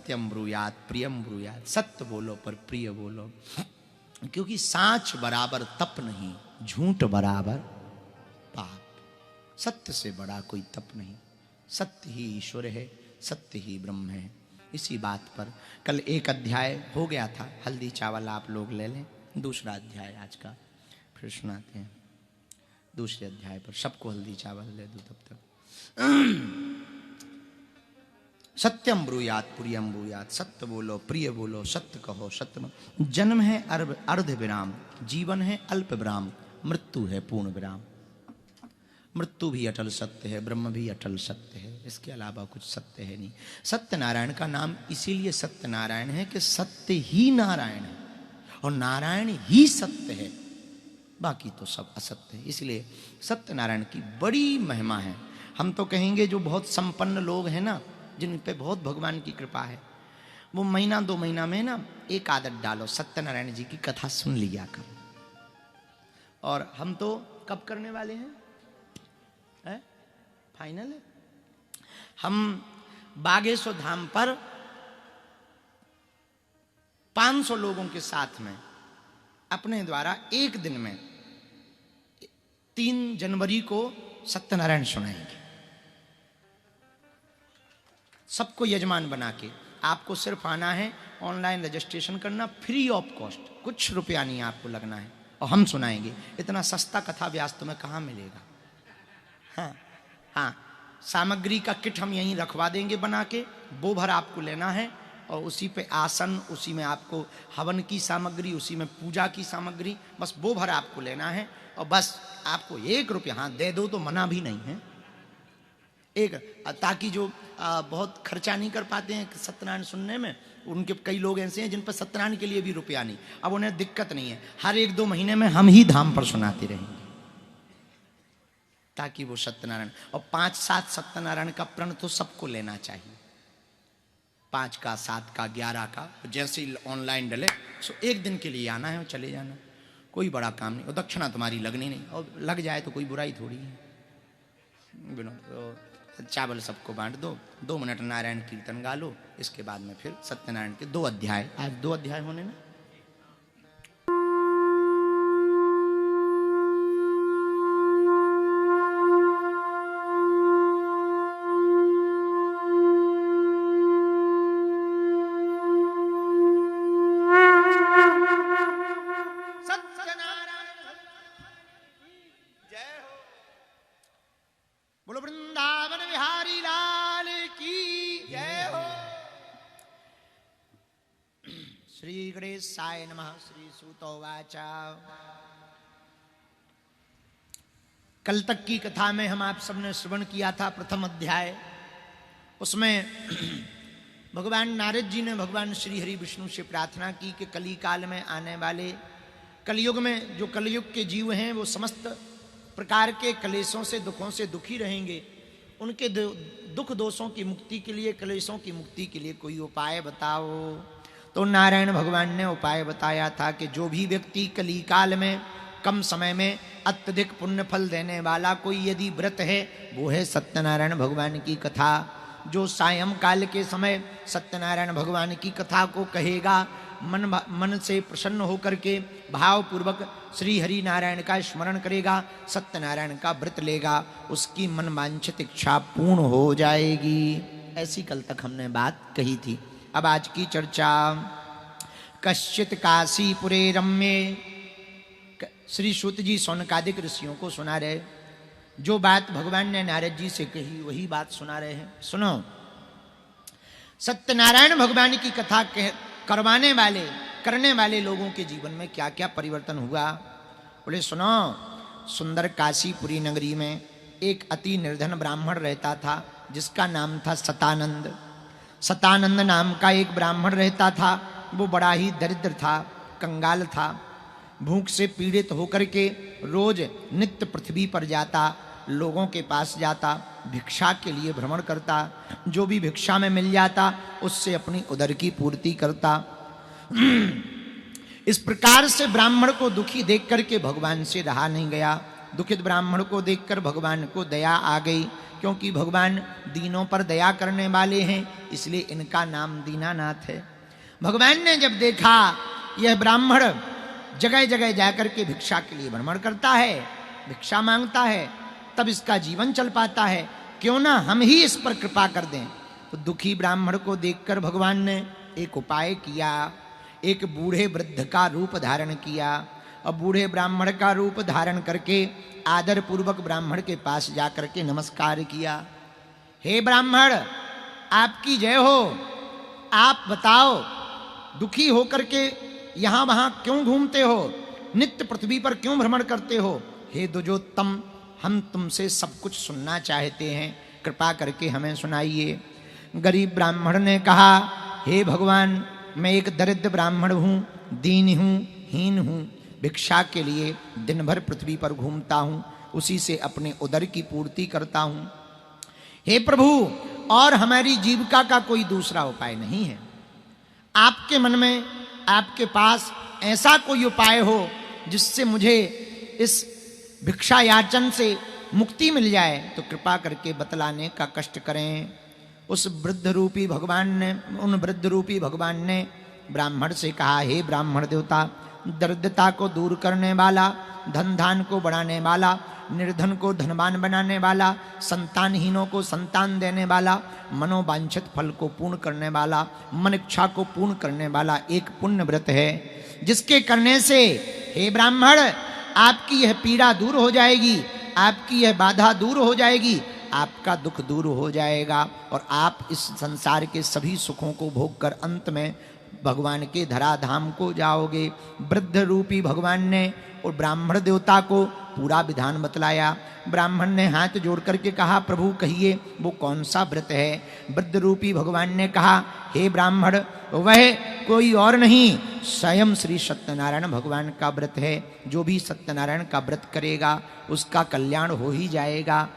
सत्यम ब्रूयात प्रियम ब्रूयात, सत्य बोलो पर प्रिय बोलो, क्योंकि साच बराबर तप नहीं, झूठ बराबर पाप। सत्य से बड़ा कोई तप नहीं, सत्य ही ईश्वर है, सत्य ही ब्रह्म है। इसी बात पर कल एक अध्याय हो गया था, हल्दी चावल आप लोग ले लें, दूसरा अध्याय आज का फिर सुनाते हैं। दूसरे अध्याय पर सबको हल्दी चावल ले दो तब तक। सत्यम ब्रूयात प्रियम ब्रूयात, सत्य बोलो प्रिय बोलो, सत्य कहो सत्य। जन्म है अर्ध विराम, जीवन है अल्प विराम, मृत्यु है पूर्ण विराम। मृत्यु भी अटल सत्य है, ब्रह्म भी अटल सत्य है, इसके अलावा कुछ सत्य है नहीं। सत्यनारायण का नाम इसीलिए सत्यनारायण है कि सत्य ही नारायण है और नारायण ही सत्य है, बाकी तो सब असत्य है। इसलिए सत्यनारायण की बड़ी महिमा है। हम तो कहेंगे जो बहुत संपन्न लोग हैं ना, जिन पे बहुत भगवान की कृपा है, वो महीना 2 महीना में ना एक आदत डालो, सत्यनारायण जी की कथा सुन लिया करो। और हम तो कब करने वाले हैं, फाइनल है, हम बागेश्वर धाम पर 500 लोगों के साथ में अपने द्वारा एक दिन में 3 जनवरी को सत्यनारायण सुनाएंगे। सबको यजमान बना के, आपको सिर्फ आना है, ऑनलाइन रजिस्ट्रेशन करना, फ्री ऑफ कॉस्ट, कुछ रुपया नहीं आपको लगना है, और हम सुनाएंगे। इतना सस्ता कथा व्यास तुम्हें कहाँ मिलेगा। हाँ, सामग्री का किट हम यहीं रखवा देंगे बना के, वो भर आपको लेना है, और उसी पे आसन, उसी में आपको हवन की सामग्री, उसी में पूजा की सामग्री, बस वो भर आपको लेना है। और बस आपको 1 रुपया, हाँ दे दो तो मना भी नहीं है, एक, ताकि जो बहुत खर्चा नहीं कर पाते हैं सत्यनारायण सुनने में, उनके कई लोग ऐसे हैं जिन पर सत्यनारायण के लिए भी रुपया नहीं, अब उन्हें दिक्कत नहीं है, हर 1-2 महीने में हम ही धाम पर सुनाते रहेंगे, ताकि वो सत्यनारायण। और 5-7 सत्यनारायण का प्रण तो सबको लेना चाहिए, 5 का, 7 का, 11 का, जैसे ही ऑनलाइन डले, सो एक दिन के लिए आना है और चले जाना, कोई बड़ा काम नहीं, और दक्षिणा तुम्हारी लगनी नहीं, और लग जाए तो कोई बुराई थोड़ी है। तो चावल सबको बांट दो, 2 मिनट नारायण कीर्तन गा लो, इसके बाद में फिर सत्यनारायण के 2 अध्याय, आज 2 अध्याय होने ना। साय नमः। श्री सूतोवाच। कल तक की कथा में हम आप सबने श्रवण किया था प्रथम अध्याय, उसमें भगवान नारद जी ने भगवान श्री हरि विष्णु से प्रार्थना की कि कली काल में आने वाले कलयुग में जो कलयुग के जीव हैं वो समस्त प्रकार के क्लेशों से, दुखों से दुखी रहेंगे, उनके दुख दोषों की मुक्ति के लिए, क्लेशों की मुक्ति के लिए कोई उपाय बताओ। तो नारायण भगवान ने उपाय बताया था कि जो भी व्यक्ति कली काल में कम समय में अत्यधिक पुण्य फल देने वाला कोई यदि व्रत है, वो है सत्यनारायण भगवान की कथा। जो सायं काल के समय सत्यनारायण भगवान की कथा को कहेगा, मन से प्रसन्न होकर के भावपूर्वक श्री हरि नारायण का स्मरण करेगा, सत्यनारायण का व्रत लेगा, उसकी मन वांछित इच्छा पूर्ण हो जाएगी। ऐसी कल तक हमने बात कही थी। अब आज की चर्चा, कश्चित काशीपुरे रम्ये, श्री सूत जी सौनकादिक ऋषियों को सुना रहे, जो बात भगवान ने नारद जी से कही वही बात सुना रहे हैं। सुनो, सत्यनारायण भगवान की कथा करने वाले लोगों के जीवन में क्या क्या परिवर्तन हुआ। बोले सुनो, सुंदर काशीपुरी नगरी में एक अति निर्धन ब्राह्मण रहता था, जिसका नाम था सतानंद। सतानंद नाम का एक ब्राह्मण रहता था, वो बड़ा ही दरिद्र था, कंगाल था, भूख से पीड़ित होकर के रोज नित्य पृथ्वी पर जाता, लोगों के पास जाता, भिक्षा के लिए भ्रमण करता, जो भी भिक्षा में मिल जाता उससे अपनी उदर की पूर्ति करता। इस प्रकार से ब्राह्मण को दुखी देख करके भगवान से रहा नहीं गया, दुखित ब्राह्मण को देखकर भगवान को दया आ गई, क्योंकि भगवान दीनों पर दया करने वाले हैं, इसलिए इनका नाम दीनानाथ है। भगवान ने जब देखा यह ब्राह्मण जगह जगह जाकर के भिक्षा के लिए भ्रमण करता है, भिक्षा मांगता है, तब इसका जीवन चल पाता है, क्यों ना हम ही इस पर कृपा कर दें। तो दुखी ब्राह्मण को देखकर भगवान ने एक उपाय किया, एक बूढ़े वृद्ध का रूप धारण किया और बूढ़े ब्राह्मण का रूप धारण करके आदर पूर्वक ब्राह्मण के पास जाकर के नमस्कार किया। हे ब्राह्मण, आपकी जय हो। आप बताओ, दुखी होकर के यहां वहां क्यों घूमते हो, नित्य पृथ्वी पर क्यों भ्रमण करते हो? हे द्विजोत्तम, हम तुमसे सब कुछ सुनना चाहते हैं, कृपा करके हमें सुनाइए। गरीब ब्राह्मण ने कहा, हे भगवान, मैं एक दरिद्र ब्राह्मण हूं, दीन हूं, हीन हूं, भिक्षा के लिए दिन भर पृथ्वी पर घूमता हूं, उसी से अपने उदर की पूर्ति करता हूं। हे प्रभु, और हमारी जीविका का कोई दूसरा उपाय नहीं है। आपके मन में, आपके पास ऐसा कोई उपाय हो जिससे मुझे इस भिक्षा याचन से मुक्ति मिल जाए, तो कृपा करके बतलाने का कष्ट करें। उन वृद्ध रूपी भगवान ने ब्राह्मण से कहा, हे ब्राह्मण देवता, दरिद्रता को दूर करने वाला, धन धान को बढ़ाने वाला, निर्धन को धनवान बनाने वाला, संतानहीनों को संतान देने वाला, मनोवांछित फल को पूर्ण करने वाला, मन इच्छा को पूर्ण करने वाला एक पुण्य व्रत है, जिसके करने से हे ब्राह्मण, आपकी यह पीड़ा दूर हो जाएगी, आपकी यह बाधा दूर हो जाएगी, आपका दुख दूर हो जाएगा और आप इस संसार के सभी सुखों को भोग कर अंत में भगवान के धराधाम को जाओगे। वृद्ध रूपी भगवान ने और ब्राह्मण देवता को पूरा विधान बतलाया। ब्राह्मण ने हाथ जोड़ करके कहा, प्रभु कहिए वो कौन सा व्रत है? वृद्ध रूपी भगवान ने कहा, हे ब्राह्मण, वह कोई और नहीं, स्वयं श्री सत्यनारायण भगवान का व्रत है। जो भी सत्यनारायण का व्रत करेगा उसका कल्याण हो ही जाएगा।